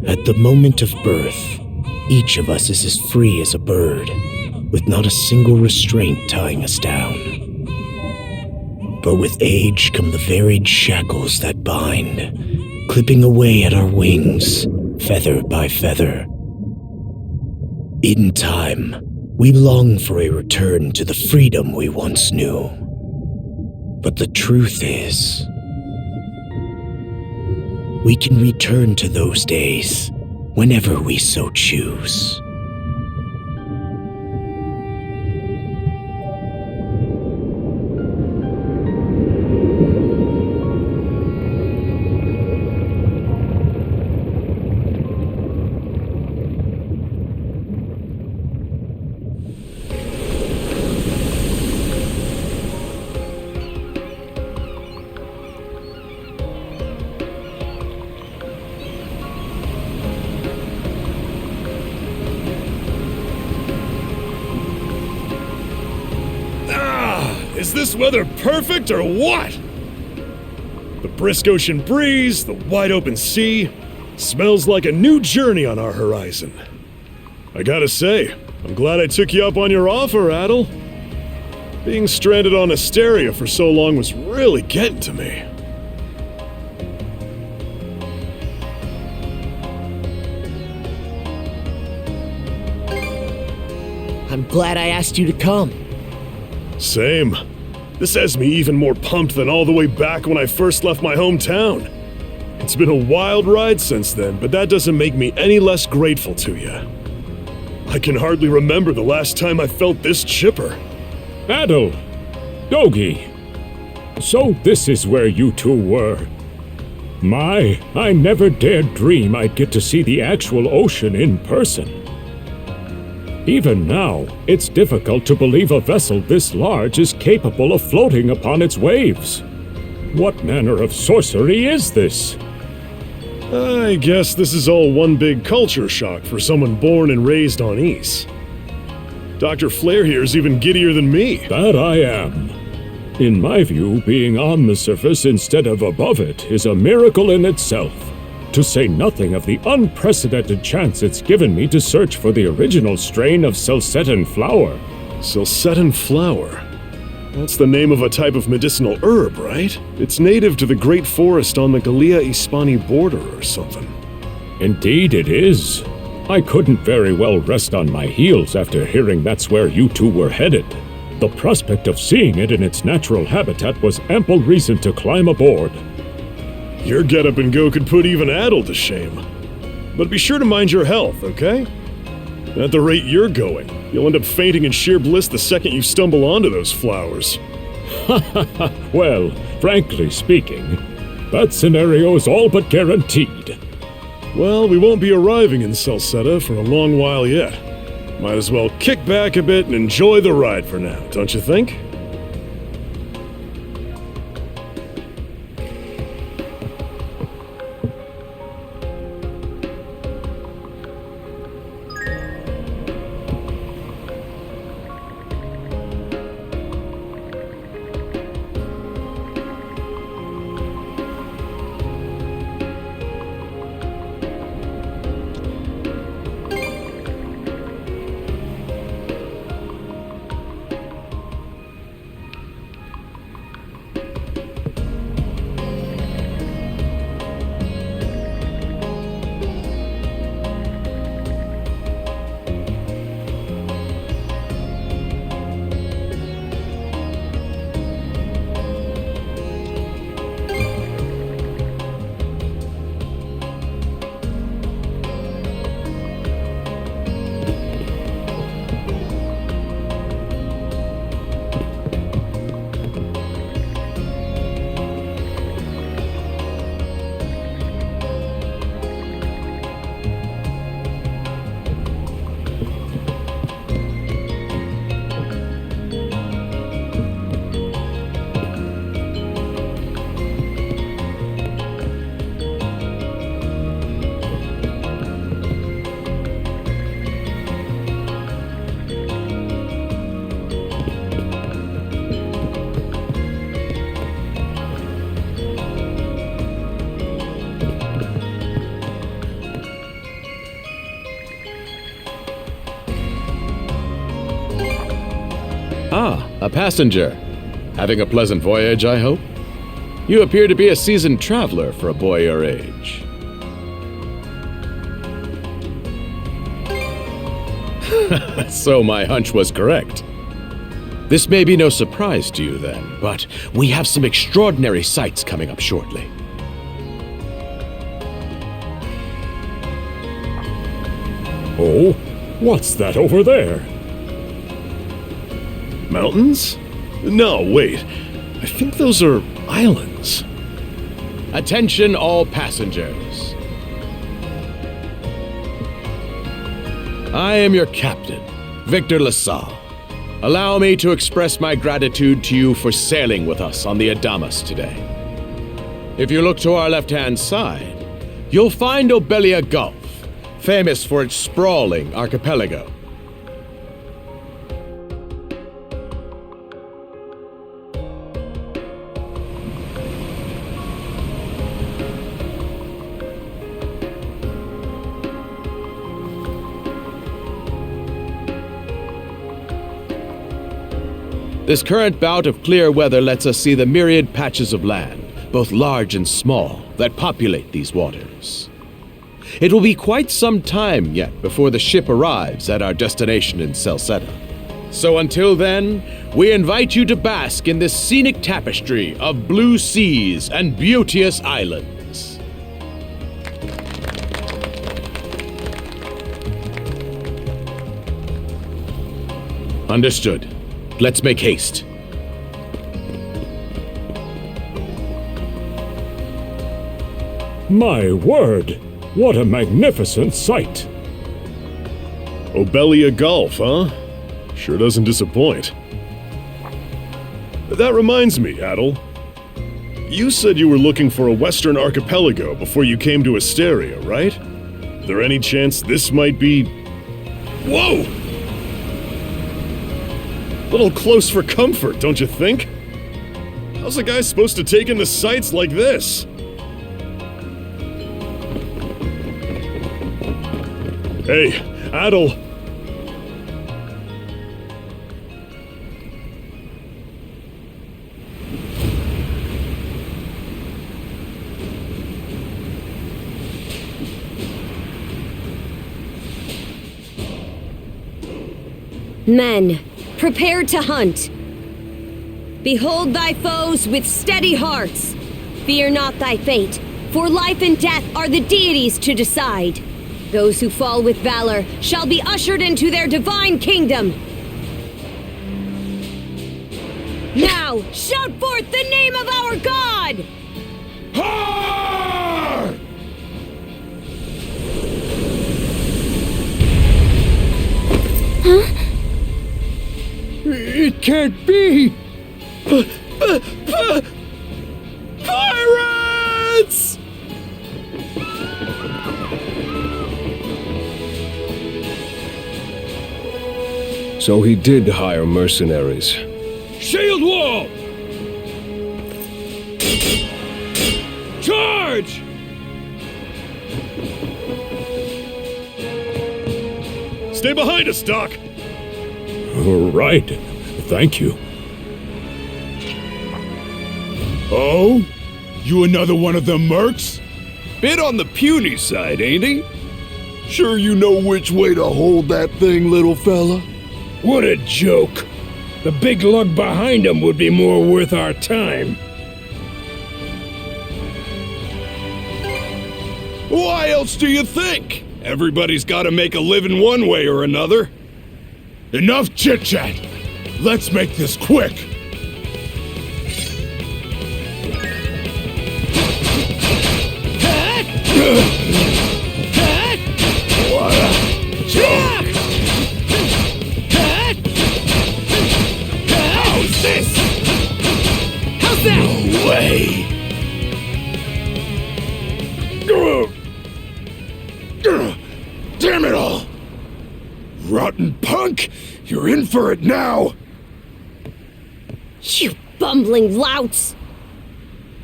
At the moment of birth, each of us is as free as a bird, with not a single restraint tying us down. But with age come the varied shackles that bind, clipping away at our wings, feather by feather. In time, we long for a return to the freedom we once knew. But the truth is, we can return to those days whenever we so choose. Is this weather perfect or what? The brisk ocean breeze, the wide open sea, smells like a new journey on our horizon. I gotta say, I'm glad I took you up on your offer, Adel. Being stranded on Asteria for so long was really getting to me. I'm glad I asked you to come. Same. This has me even more pumped than all the way back when I first left my hometown. It's been a wild ride since then, but that doesn't make me any less grateful to you. I can hardly remember the last time I felt this chipper. Adel! Dogi! So this is where you two were. My, I never dared dream I'd get to see the actual ocean in person. Even now, it's difficult to believe a vessel this large is capable of floating upon its waves. What manner of sorcery is this? I guess this is all one big culture shock for someone born and raised on Ys. Dr. Flair here is even giddier than me. That I am. In my view, being on the surface instead of above it is a miracle in itself. To say nothing of the unprecedented chance it's given me to search for the original strain of Celcetan flower. Celcetan flower? That's the name of a type of medicinal herb, right? It's native to the Great Forest on the Gallia-Hispani border or something. Indeed it is. I couldn't very well rest on my heels after hearing that's where you two were headed. The prospect of seeing it in its natural habitat was ample reason to climb aboard. Your get-up and go could put even Adel to shame. But be sure to mind your health, okay? At the rate you're going, you'll end up fainting in sheer bliss the second you stumble onto those flowers. Well, frankly speaking, that scenario is all but guaranteed. Well, we won't be arriving in Celceta for a long while yet. Might as well kick back a bit and enjoy the ride for now, don't you think? A passenger. Having a pleasant voyage, I hope? You appear to be a seasoned traveler for a boy your age. So my hunch was correct. This may be no surprise to you then, but we have some extraordinary sights coming up shortly. Oh, what's that over there? Mountains? No, wait. I think those are islands. Attention all passengers. I am your captain, Victor LaSalle. Allow me to express my gratitude to you for sailing with us on the Adamas today. If you look to our left-hand side, you'll find Obelia Gulf, famous for its sprawling archipelago. This current bout of clear weather lets us see the myriad patches of land, both large and small, that populate these waters. It will be quite some time yet before the ship arrives at our destination in Salsetta. So until then, we invite you to bask in this scenic tapestry of blue seas and beauteous islands. Understood. Let's make haste. My word, what a magnificent sight! Obelia Gulf, huh? Sure doesn't disappoint. That reminds me, Adel. You said you were looking for a western archipelago before you came to Asteria, right? There any chance this might be... Whoa! Little close for comfort, don't you think? How's a guy supposed to take in the sights like this? Hey, Adel. Men, prepare to hunt. Behold thy foes with steady hearts. Fear not thy fate, for life and death are the deities to decide. Those who fall with valor shall be ushered into their divine kingdom. Now, shout forth the name of our God! It can't be! Pirates! So he did hire mercenaries. Shield wall! Charge! Stay behind us, Doc! Right. Thank you. Oh? You another one of them mercs? Bit on the puny side, ain't he? Sure you know which way to hold that thing, little fella? What a joke. The big lug behind him would be more worth our time. Why else do you think? Everybody's gotta make a living one way or another. Enough chit-chat! Let's make this quick! How's this? How's that? No way! Damn it all! Rotten punk! You're in for it now! You bumbling louts!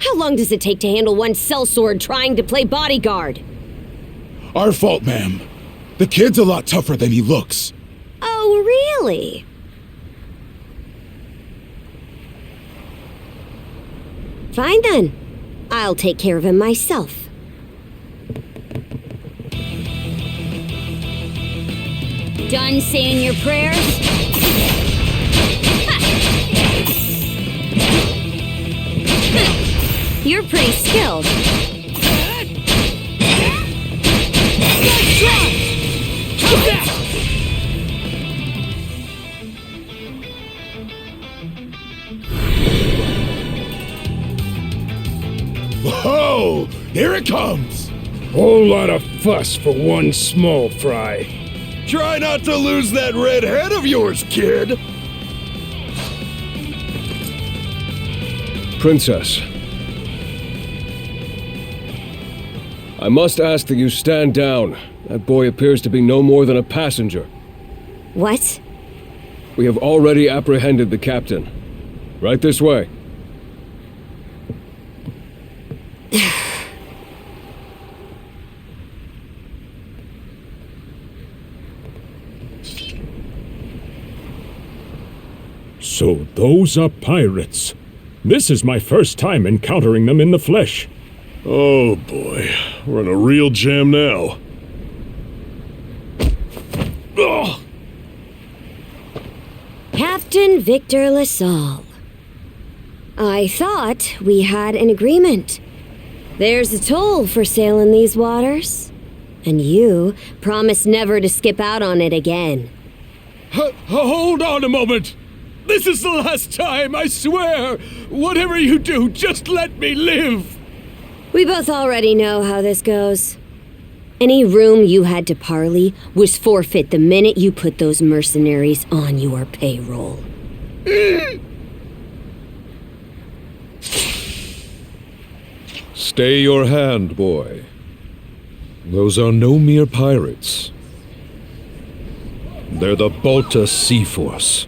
How long does it take to handle one sellsword trying to play bodyguard? Our fault, ma'am. The kid's a lot tougher than he looks. Oh, really? Fine then. I'll take care of him myself. Done saying your prayers? You're pretty skilled. Nice try! How's that? Whoa! Here it comes! Whole lot of fuss for one small fry. Try not to lose that red head of yours, kid! Princess. I must ask that you stand down. That boy appears to be no more than a passenger. What? We have already apprehended the captain. Right this way. So those are pirates. This is my first time encountering them in the flesh. Oh boy, we're in a real jam now. Ugh. Captain Victor LaSalle. I thought we had an agreement. There's a toll for sailing these waters. And you promised never to skip out on it again. Hold on a moment! This is the last time, I swear! Whatever you do, just let me live! We both already know how this goes. Any room you had to parley was forfeit the minute you put those mercenaries on your payroll. Stay your hand, boy. Those are no mere pirates. They're the Balta Sea Force.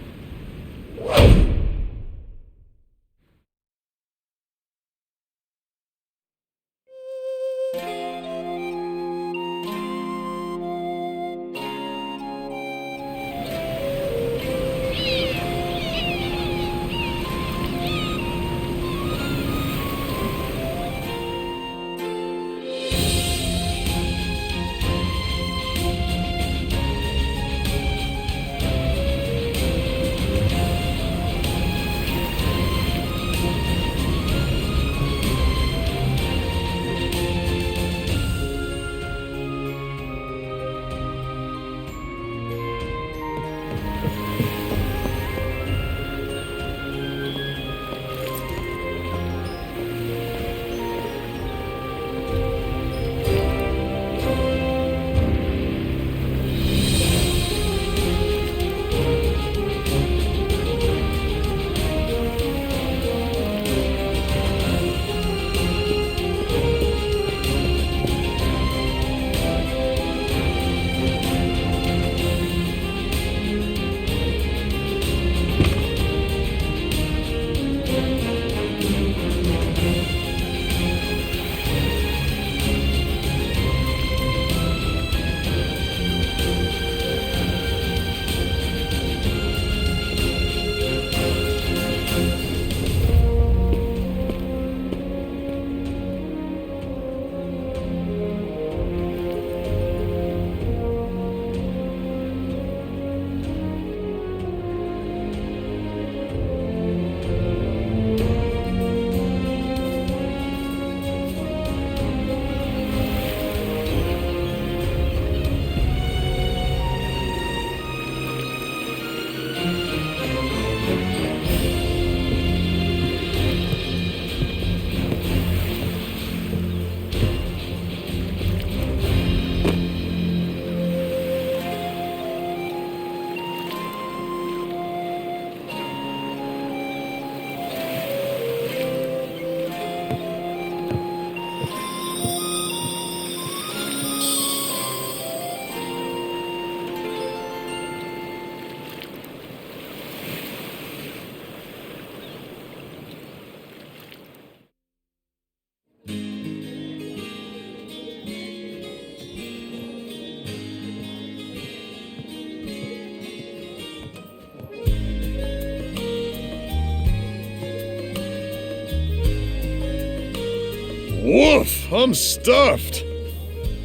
Woof, I'm stuffed.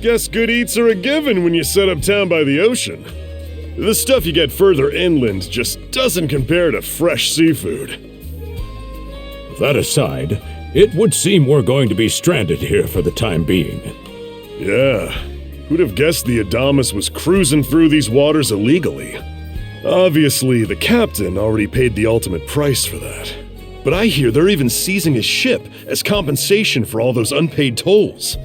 Guess good eats are a given when you set up town by the ocean. The stuff you get further inland just doesn't compare to fresh seafood. That aside, it would seem we're going to be stranded here for the time being. Yeah, who'd have guessed the Adamas was cruising through these waters illegally? Obviously, the captain already paid the ultimate price for that. But I hear they're even seizing his ship as compensation for all those unpaid tolls.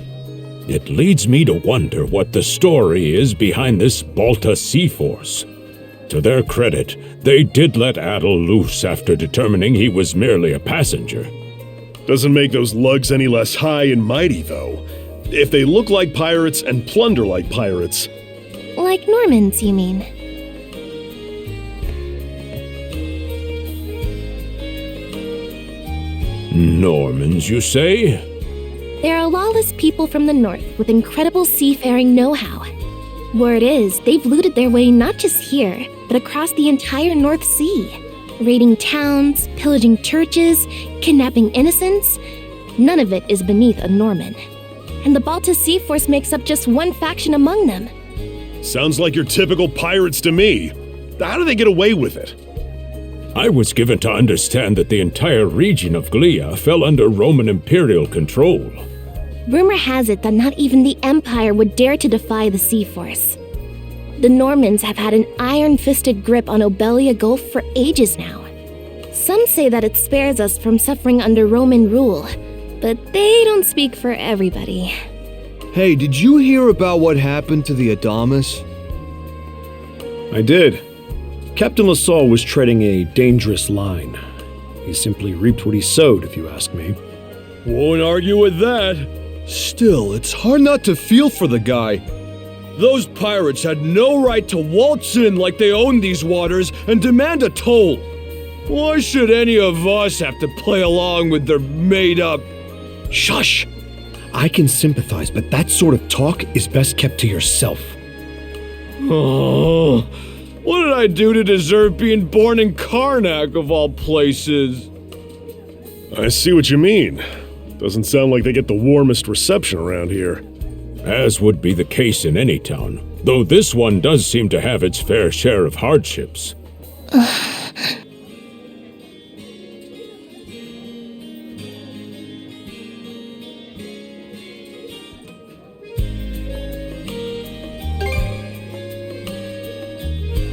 It leads me to wonder what the story is behind this Balta Sea Force. To their credit, they did let Adel loose after determining he was merely a passenger. Doesn't make those lugs any less high and mighty, though. If they look like pirates and plunder like pirates... Like Normans, you mean? Normans, you say? They're a lawless people from the north with incredible seafaring know-how. Word is, they've looted their way not just here, but across the entire North Sea. Raiding towns, pillaging churches, kidnapping innocents. None of it is beneath a Norman. And the Balta Sea Force makes up just one faction among them. Sounds like your typical pirates to me. How do they get away with it? I was given to understand that the entire region of Glia fell under Roman imperial control. Rumor has it that not even the Empire would dare to defy the Sea Force. The Normans have had an iron-fisted grip on Obelia Gulf for ages now. Some say that it spares us from suffering under Roman rule, but they don't speak for everybody. Hey, did you hear about what happened to the Adamas? I did. Captain LaSalle was treading a dangerous line. He simply reaped what he sowed, if you ask me. Won't argue with that. Still, it's hard not to feel for the guy. Those pirates had no right to waltz in like they owned these waters and demand a toll. Why should any of us have to play along with their made-up... Shush! I can sympathize, but that sort of talk is best kept to yourself. Oh, what did I do to deserve being born in Karnak, of all places? I see what you mean. Doesn't sound like they get the warmest reception around here. As would be the case in any town, though this one does seem to have its fair share of hardships.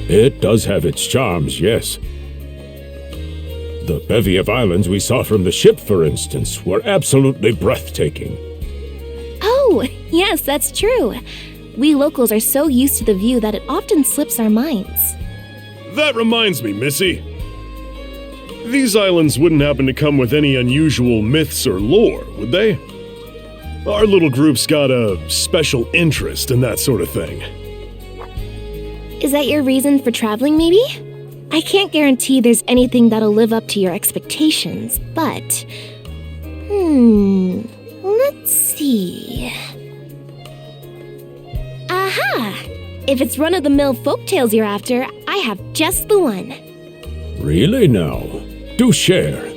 It does have its charms, yes. The bevy of islands we saw from the ship, for instance, were absolutely breathtaking. Oh, yes, that's true. We locals are so used to the view that it often slips our minds. That reminds me, Missy. These islands wouldn't happen to come with any unusual myths or lore, would they? Our little group's got a special interest in that sort of thing. Is that your reason for traveling, maybe? I can't guarantee there's anything that'll live up to your expectations, but... let's see... Aha! If it's run-of-the-mill folktales you're after, I have just the one. Really now? Do share.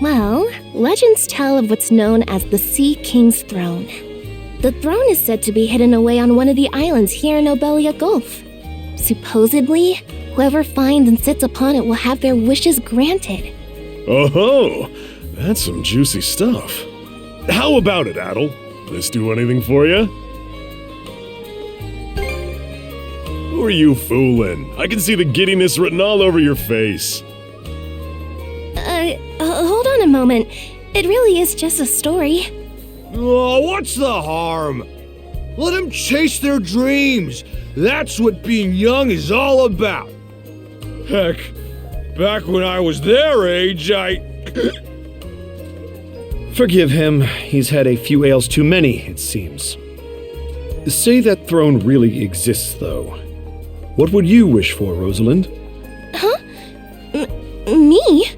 Well, legends tell of what's known as the Sea King's Throne. The throne is said to be hidden away on one of the islands here in Obelia Gulf. Supposedly, whoever finds and sits upon it will have their wishes granted. Oh-ho! That's some juicy stuff. How about it, Adel? This do anything for you? Who are you fooling? I can see the giddiness written all over your face. Hold on a moment. It really is just a story. Oh, what's the harm? Let them chase their dreams. That's what being young is all about. Heck, back when I was their age, Forgive him. He's had a few ales too many, it seems. Say that throne really exists, though. What would you wish for, Rosalind? Huh? Me?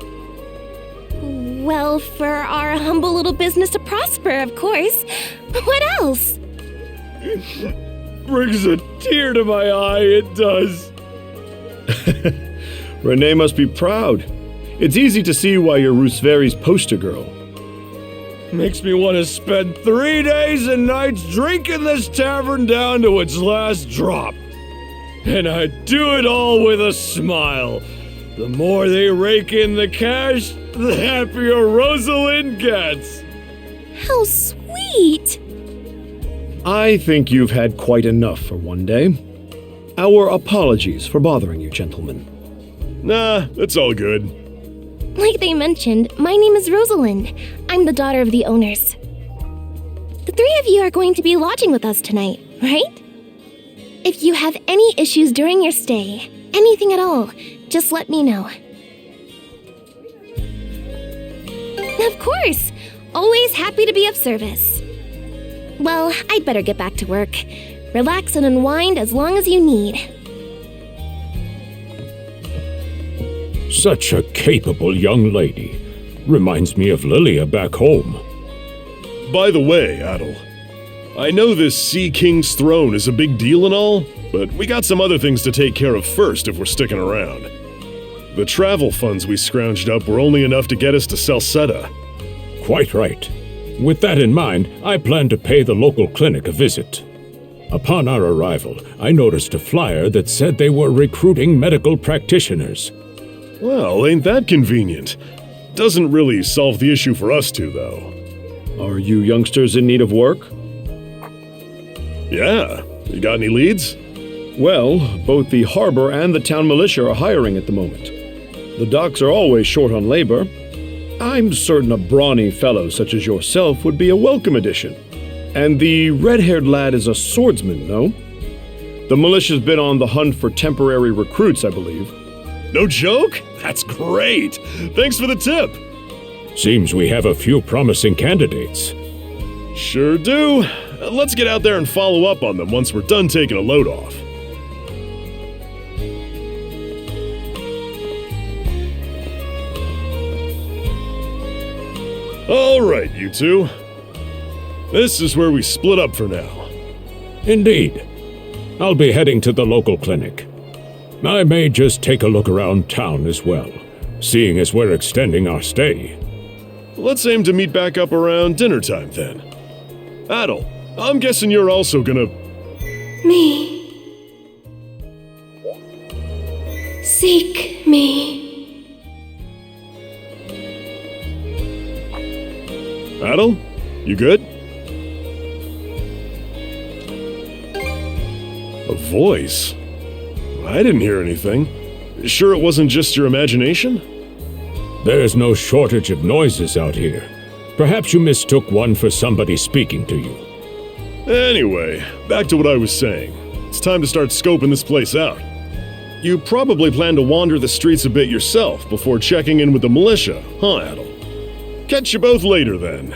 Well, for our humble little business to prosper, of course. What else? brings a tear to my eye, it does. Renee must be proud. It's easy to see why you're Rooseveri's poster girl. Makes me want to spend 3 days and nights drinking this tavern down to its last drop. And I do it all with a smile. The more they rake in the cash, the happier Rosalind gets. How sweet! I think you've had quite enough for one day. Our apologies for bothering you, gentlemen. Nah, it's all good. Like they mentioned, my name is Rosalind. I'm the daughter of the owners. The three of you are going to be lodging with us tonight, right? If you have any issues during your stay, anything at all, just let me know. Of course! Always happy to be of service. Well, I'd better get back to work. Relax and unwind as long as you need. Such a capable young lady. Reminds me of Lilia back home. By the way, Adel, I know this Sea King's throne is a big deal and all, but we got some other things to take care of first if we're sticking around. The travel funds we scrounged up were only enough to get us to Salsetta. Quite right. With that in mind, I plan to pay the local clinic a visit. Upon our arrival, I noticed a flyer that said they were recruiting medical practitioners. Well, ain't that convenient? Doesn't really solve the issue for us two, though. Are you youngsters in need of work? Yeah. You got any leads? Well, both the harbor and the town militia are hiring at the moment. The docks are always short on labor. I'm certain a brawny fellow such as yourself would be a welcome addition. And the red-haired lad is a swordsman, no? The militia's been on the hunt for temporary recruits, I believe. No joke? That's great! Thanks for the tip! Seems we have a few promising candidates. Sure do. Let's get out there and follow up on them once we're done taking a load off. All right, you two. This is where we split up for now. Indeed. I'll be heading to the local clinic. I may just take a look around town as well, seeing as we're extending our stay. Let's aim to meet back up around dinner time then. Adel, I'm guessing you're also gonna... Me. Seek me. Adel, you good? A voice? I didn't hear anything. Sure it wasn't just your imagination? There's no shortage of noises out here. Perhaps you mistook one for somebody speaking to you. Anyway, back to what I was saying. It's time to start scoping this place out. You probably plan to wander the streets a bit yourself before checking in with the militia, huh, Adel? Catch you both later then.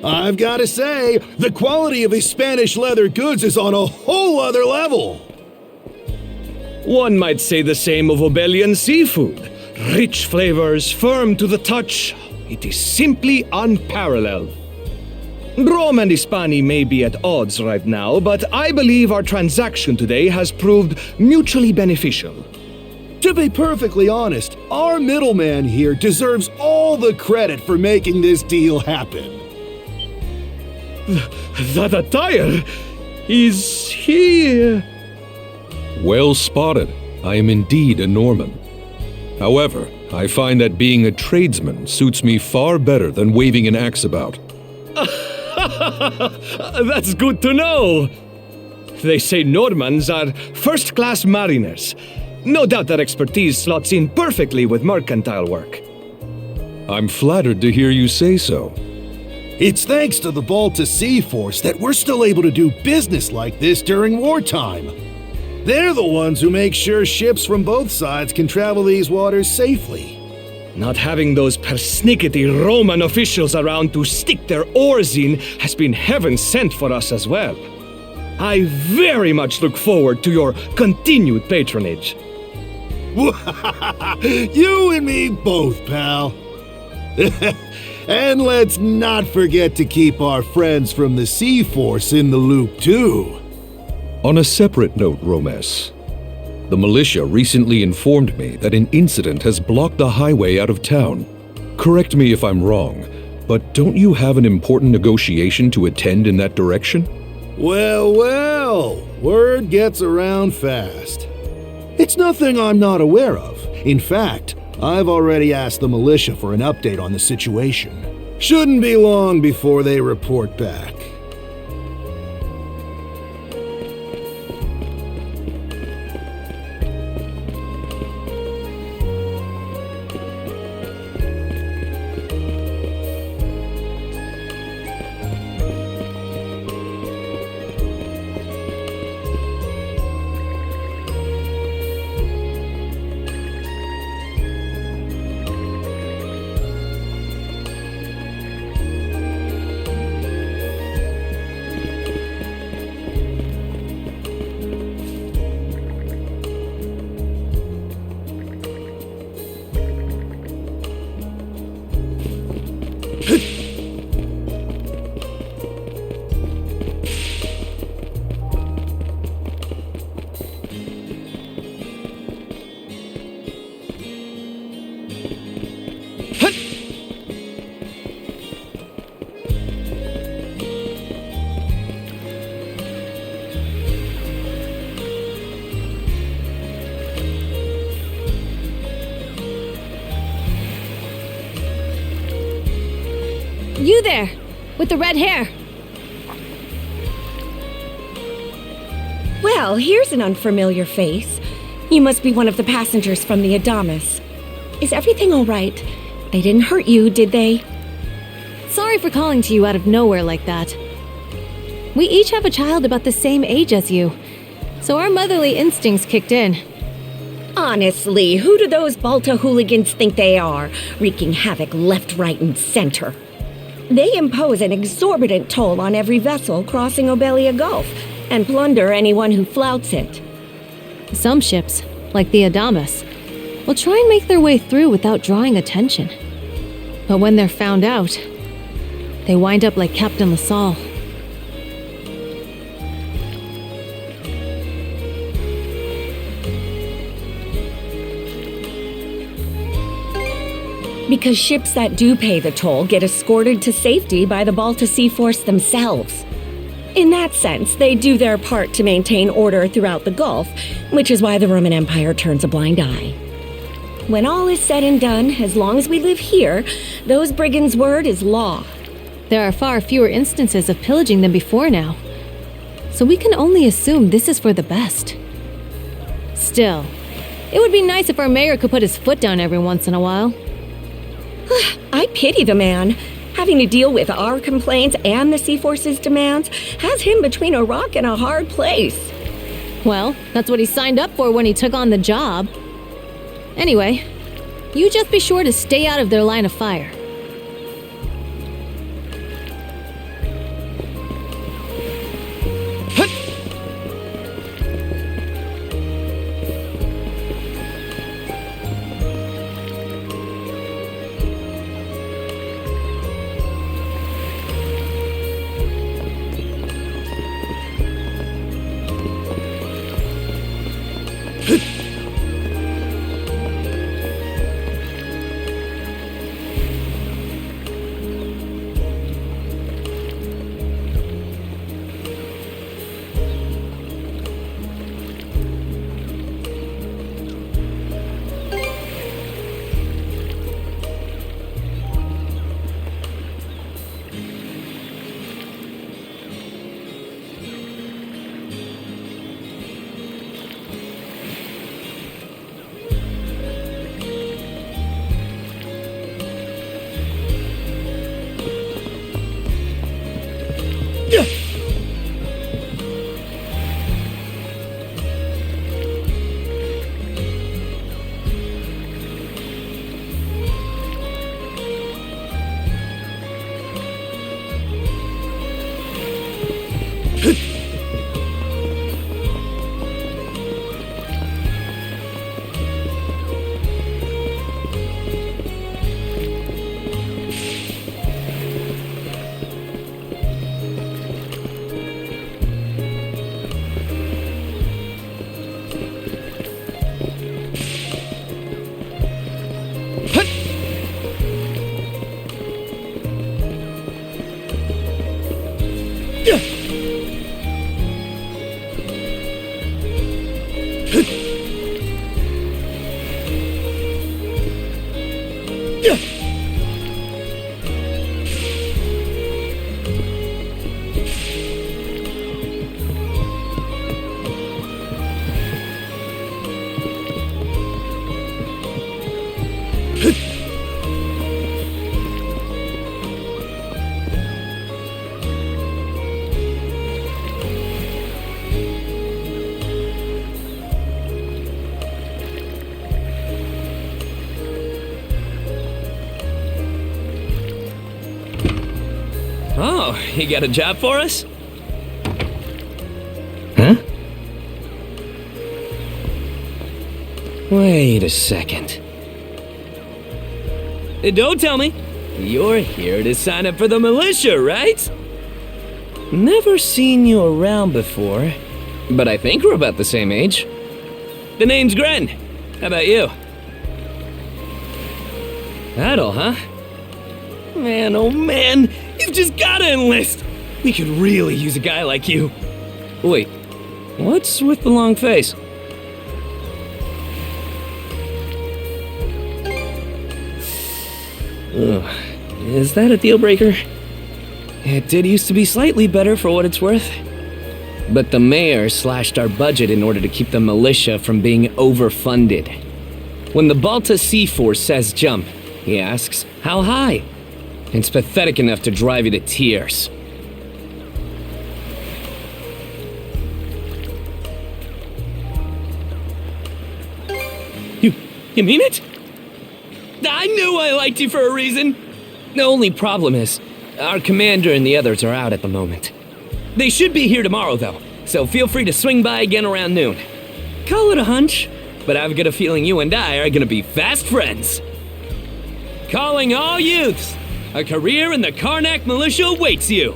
I've got to say, the quality of these Spanish leather goods is on a whole other level. One might say the same of Obelian seafood. Rich flavors, firm to the touch. It is simply unparalleled. Rome and Hispani may be at odds right now, but I believe our transaction today has proved mutually beneficial. To be perfectly honest, our middleman here deserves all the credit for making this deal happen. That attire? Is he... Well spotted. I am indeed a Norman. However, I find that being a tradesman suits me far better than waving an axe about. That's good to know. They say Normans are first-class mariners. No doubt that expertise slots in perfectly with mercantile work. I'm flattered to hear you say so. It's thanks to the Balta Sea Force that we're still able to do business like this during wartime. They're the ones who make sure ships from both sides can travel these waters safely. Not having those persnickety Roman officials around to stick their oars in has been heaven sent for us as well. I very much look forward to your continued patronage. You and me both, pal. And let's not forget to keep our friends from the Sea Force in the loop, too. On a separate note, Romes, the militia recently informed me that an incident has blocked the highway out of town. Correct me if I'm wrong, but don't you have an important negotiation to attend in that direction? Well, word gets around fast. It's nothing I'm not aware of. In fact, I've already asked the militia for an update on the situation. Shouldn't be long before they report back. You there, with the red hair. Well, here's an unfamiliar face. You must be one of the passengers from the Adamas. Is everything all right? They didn't hurt you, did they? Sorry for calling to you out of nowhere like that. We each have a child about the same age as you, so our motherly instincts kicked in. Honestly, who do those Balta hooligans think they are, wreaking havoc left, right, and center? They impose an exorbitant toll on every vessel crossing Obelia Gulf, and plunder anyone who flouts it. Some ships, like the Adamas, will try and make their way through without drawing attention. But when they're found out, they wind up like Captain LaSalle. Because ships that do pay the toll get escorted to safety by the Balta Sea Force themselves. In that sense, they do their part to maintain order throughout the Gulf, which is why the Roman Empire turns a blind eye. When all is said and done, as long as we live here, those brigands' word is law. There are far fewer instances of pillaging than before now, so we can only assume this is for the best. Still, it would be nice if our mayor could put his foot down every once in a while. I pity the man. Having to deal with our complaints and the Sea Force's demands has him between a rock and a hard place. Well, that's what he signed up for when he took on the job. Anyway, you just be sure to stay out of their line of fire. Oh, you got a job for us? Huh? Wait a second. Don't tell me. You're here to sign up for the militia, right? Never seen you around before, but I think we're about the same age. The name's Gren. How about you? Adel, huh? Man, oh man, you've just gotta enlist! We could really use a guy like you. Wait, what's with the long face? Ugh, is that a deal breaker? It did used to be slightly better for what it's worth. But the mayor slashed our budget in order to keep the militia from being overfunded. When the Balta Sea Force says jump, he asks, how high? It's pathetic enough to drive you to tears. You mean it? I knew I liked you for a reason! The only problem is, our commander and the others are out at the moment. They should be here tomorrow, though, so feel free to swing by again around noon. Call it a hunch, but I've got a feeling you and I are gonna be fast friends. Calling all youths! A career in the Karnak militia awaits you!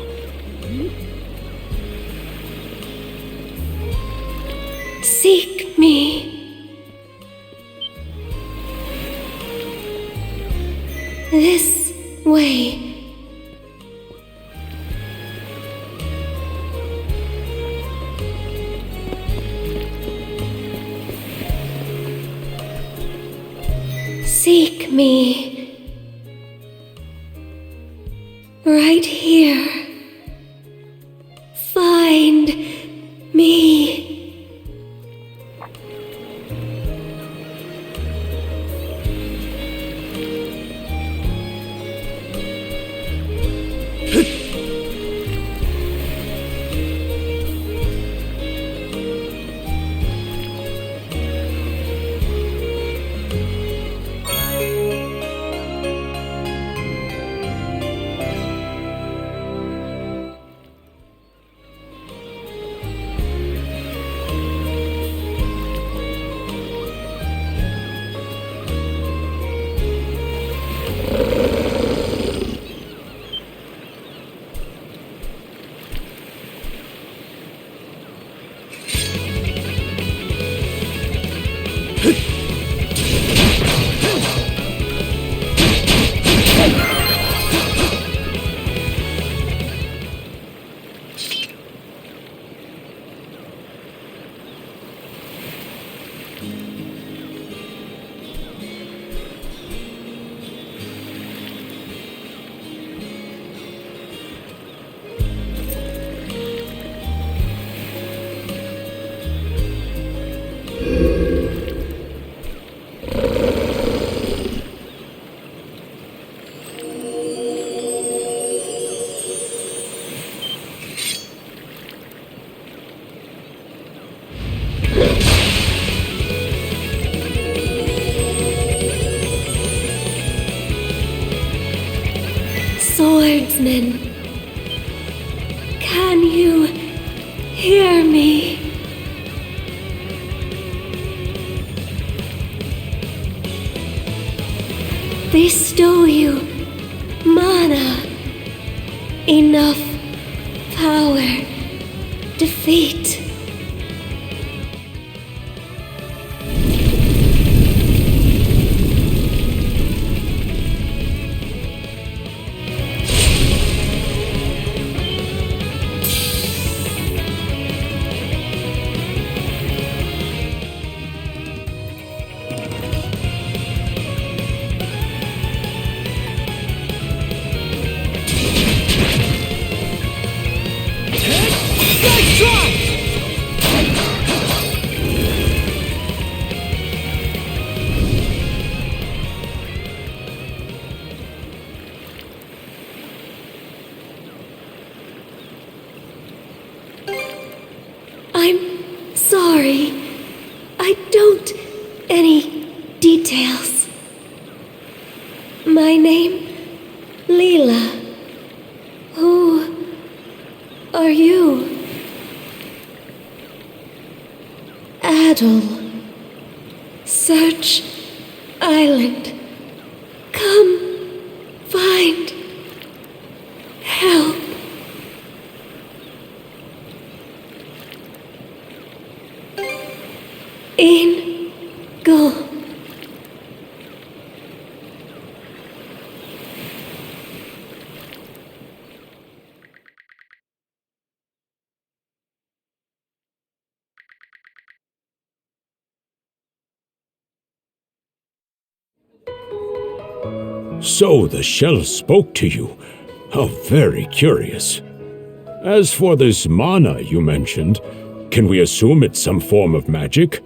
Seek me. This way. Seek me. Right here. Find me. listen. Can you hear me? They stole you mana, enough power, defeat. I'm sorry. I don't any details. My name, Leela. Who are you? Adel. Search Island. Come find help. In go. So the shell spoke to you. How very curious. As for this mana you mentioned, can we assume it's some form of magic?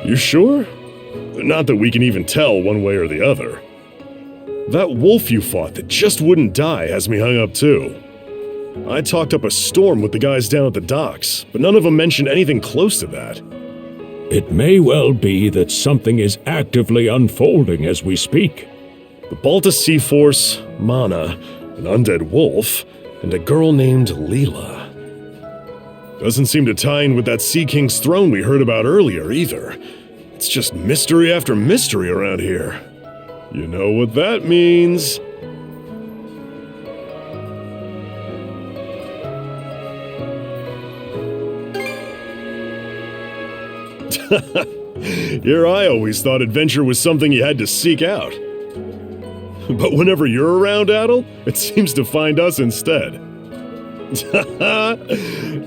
You sure? Not that we can even tell one way or the other. That wolf you fought that just wouldn't die has me hung up too. I talked up a storm with the guys down at the docks, but none of them mentioned anything close to that. It may well be that something is actively unfolding as we speak. The Balta Sea Force, Mana, an undead wolf, and a girl named Leela. Doesn't seem to tie in with that Sea King's throne we heard about earlier either. It's just mystery after mystery around here. You know what that means. Here I always thought adventure was something you had to seek out. But whenever you're around, Adel, it seems to find us instead.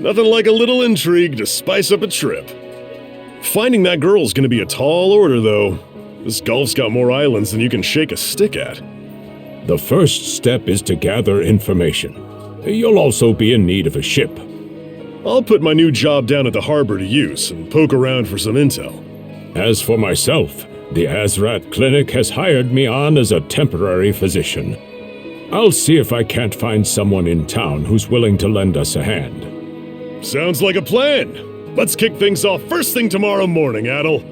Nothing like a little intrigue to spice up a trip. Finding that girl's gonna be a tall order, though. This Gulf's got more islands than you can shake a stick at. The first step is to gather information. You'll also be in need of a ship. I'll put my new job down at the harbor to use and poke around for some intel. As for myself, the Azrat Clinic has hired me on as a temporary physician. I'll see if I can't find someone in town who's willing to lend us a hand. Sounds like a plan. Let's kick things off first thing tomorrow morning, Adel.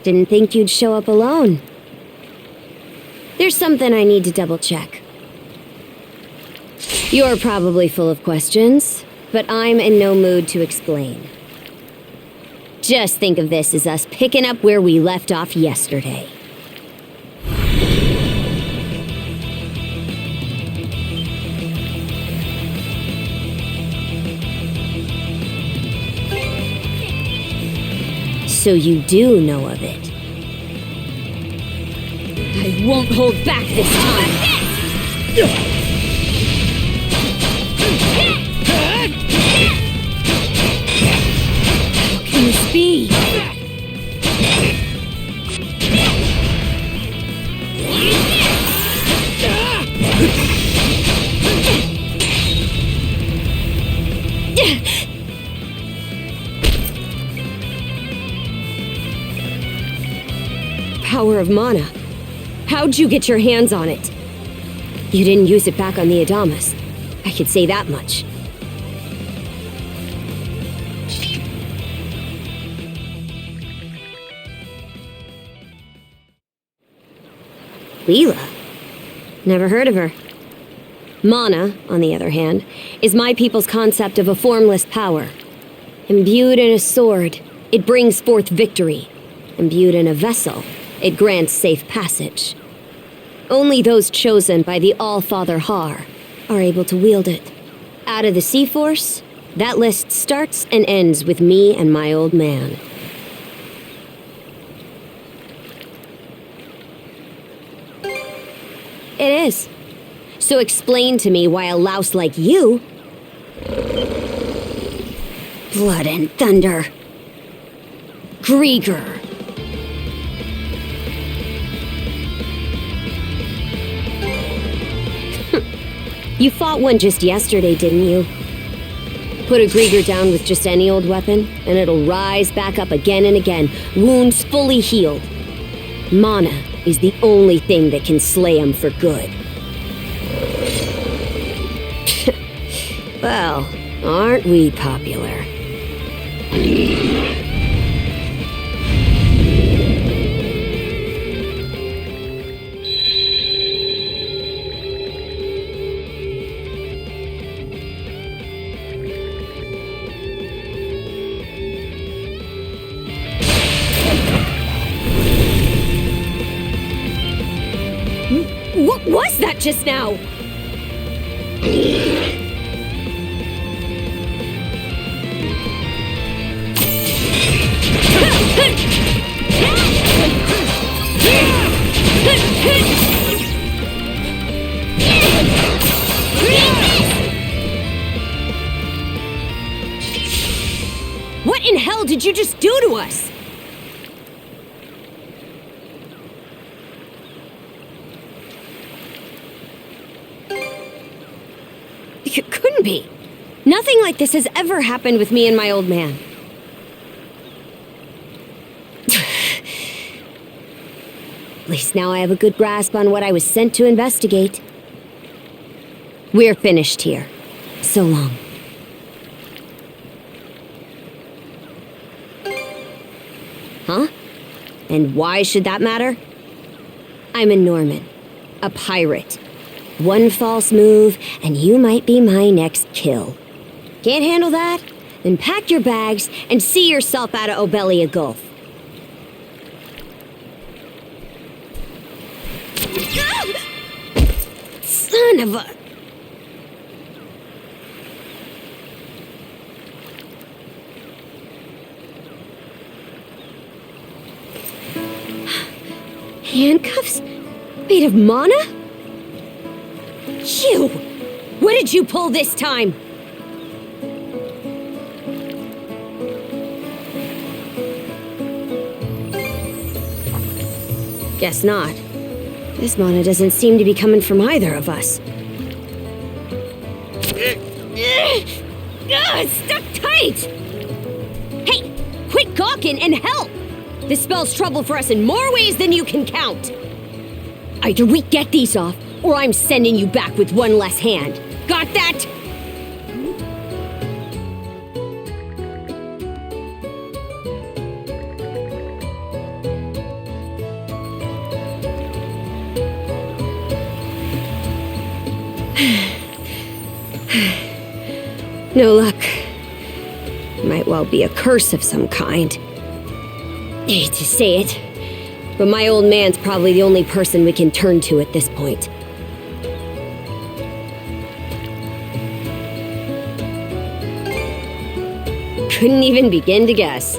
Didn't think you'd show up alone. There's something I need to double check. You're probably full of questions, but I'm in no mood to explain. Just think of this as us picking up where we left off yesterday. So you do know of it. I won't hold back this time. How can this be? Power of mana. How'd you get your hands on it? You didn't use it back on the Adamas. I could say that much. Leela? Never heard of her. Mana, on the other hand, is my people's concept of a formless power. Imbued in a sword, it brings forth victory. Imbued in a vessel, it grants safe passage. Only those chosen by the All-Father Har are able to wield it. Out of the Sea Force, that list starts and ends with me and my old man. It is. So explain to me why a louse like you... Blood and thunder. Grieger. You fought one just yesterday, didn't you? Put a Grieger down with just any old weapon, and it'll rise back up again and again, wounds fully healed. Mana is the only thing that can slay him for good. Well, aren't we popular? What was that just now? What in hell did you just do to us? It couldn't be. Nothing like this has ever happened with me and my old man. At least now I have a good grasp on what I was sent to investigate. We're finished here. So long. Huh? And why should that matter? I'm a Norman. A pirate. One false move, and you might be my next kill. Can't handle that? Then pack your bags and see yourself out of Obelia Gulf. Son of a... Handcuffs? Made of mana? You! What did you pull this time? Guess not. This mana doesn't seem to be coming from either of us. It's stuck tight! Hey, quit gawking and help! This spells trouble for us in more ways than you can count. Either we get these off, or I'm sending you back with one less hand. Got that? No luck. Might well be a curse of some kind. Hate to say it, but my old man's probably the only person we can turn to at this point. Couldn't even begin to guess.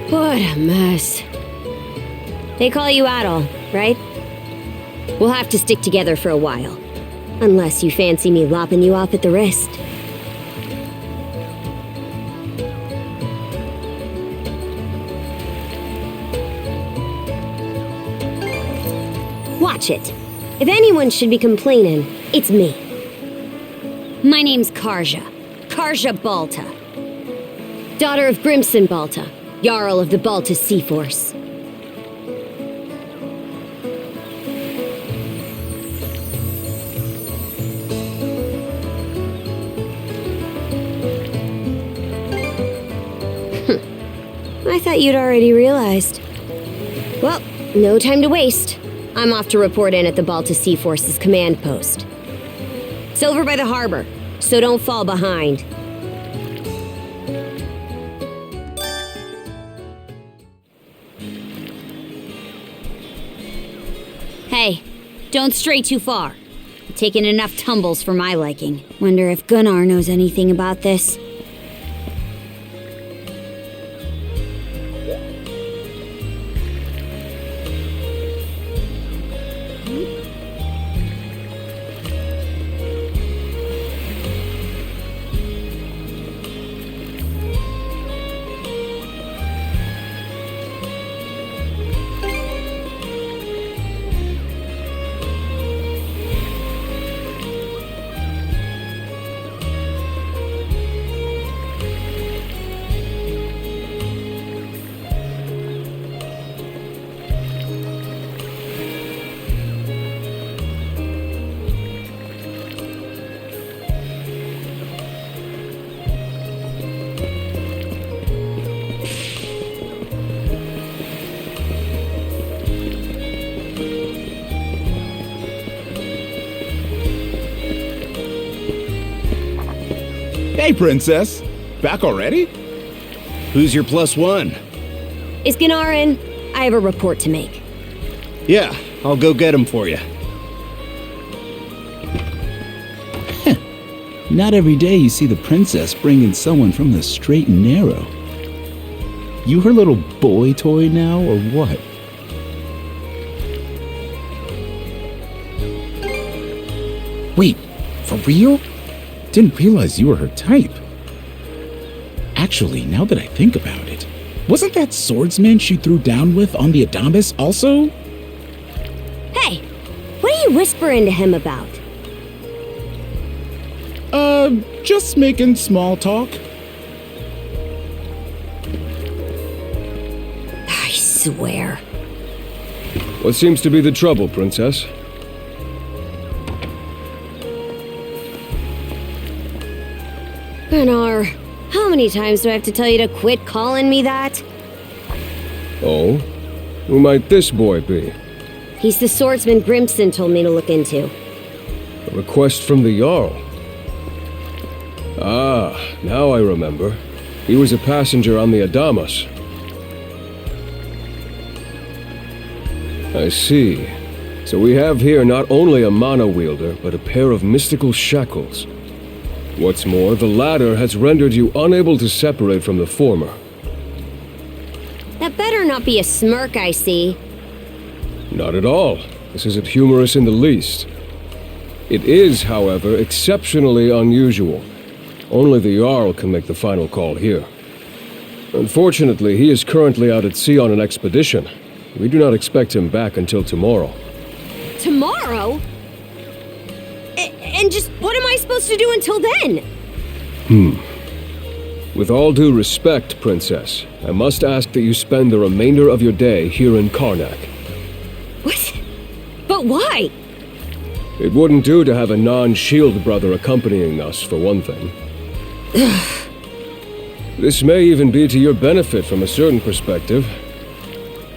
What a mess. They call you Adol, right? We'll have to stick together for a while. Unless you fancy me lopping you off at the wrist. Watch it. If anyone should be complaining, it's me. My name's Karja. Karja Balta. Daughter of Grimson Balta, Jarl of the Balta Sea Force. I thought you'd already realized. Well, no time to waste. I'm off to report in at the Balta Sea Force's command post. It's over by the harbor, so don't fall behind. Hey, don't stray too far. You've taken enough tumbles for my liking. Wonder if Gunnar knows anything about this. Hey, Princess. Back already? Who's your plus one? Is Gunnar in? I have a report to make. Yeah, I'll go get him for you. Not every day you see the princess bringing someone from the straight and narrow. You her little boy toy now, or what? Wait, for real? Didn't realize you were her type. Actually, now that I think about it, wasn't that swordsman she threw down with on the Adamas also? Hey, what are you whispering to him about? Just making small talk. I swear. What seems to be the trouble, Princess? Gunnar, how many times do I have to tell you to quit calling me that? Oh? Who might this boy be? He's the swordsman Grimson told me to look into. A request from the Jarl. Ah, now I remember. He was a passenger on the Adamas. I see. So we have here not only a mana wielder, but a pair of mystical shackles. What's more, the latter has rendered you unable to separate from the former. That better not be a smirk I see. Not at all. This isn't humorous in the least. It is, however, exceptionally unusual. Only the Jarl can make the final call here. Unfortunately, he is currently out at sea on an expedition. We do not expect him back until tomorrow. Tomorrow? And just what am I supposed to do until then? With all due respect, Princess, I must ask that you spend the remainder of your day here in Karnak. What? But why? It wouldn't do to have a non-shield brother accompanying us, for one thing. This may even be to your benefit from a certain perspective.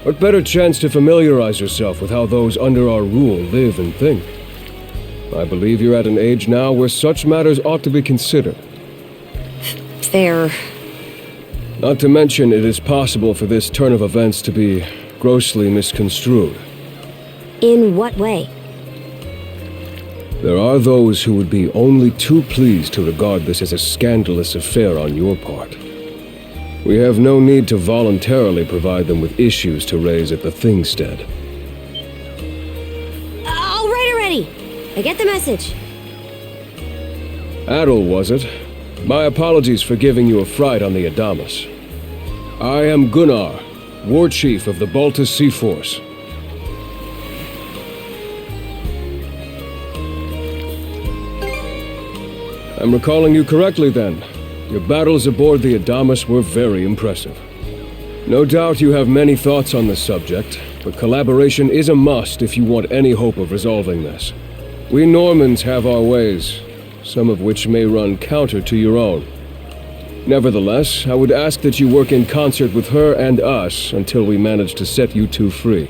What better chance to familiarize yourself with how those under our rule live and think? I believe you're at an age now where such matters ought to be considered. Fair. Not to mention, it is possible for this turn of events to be grossly misconstrued. In what way? There are those who would be only too pleased to regard this as a scandalous affair on your part. We have no need to voluntarily provide them with issues to raise at the Thingstead. All right already! I get the message. Adol, was it? My apologies for giving you a fright on the Adamas. I am Gunnar, War Chief of the Baltus Sea Force. I'm recalling you correctly then. Your battles aboard the Adamas were very impressive. No doubt you have many thoughts on this subject, but collaboration is a must if you want any hope of resolving this. We Normans have our ways, some of which may run counter to your own. Nevertheless, I would ask that you work in concert with her and us until we manage to set you two free.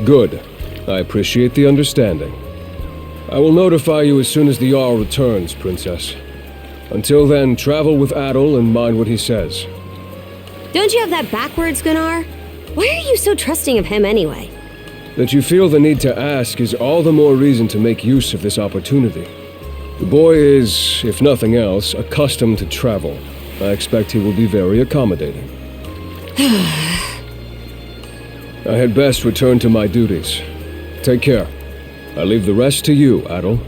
Good. I appreciate the understanding. I will notify you as soon as the Jarl returns, Princess. Until then, travel with Adol and mind what he says. Don't you have that backwards, Gunnar? Why are you so trusting of him anyway? That you feel the need to ask is all the more reason to make use of this opportunity. The boy is, if nothing else, accustomed to travel. I expect he will be very accommodating. I had best return to my duties. Take care. I leave the rest to you, Adol.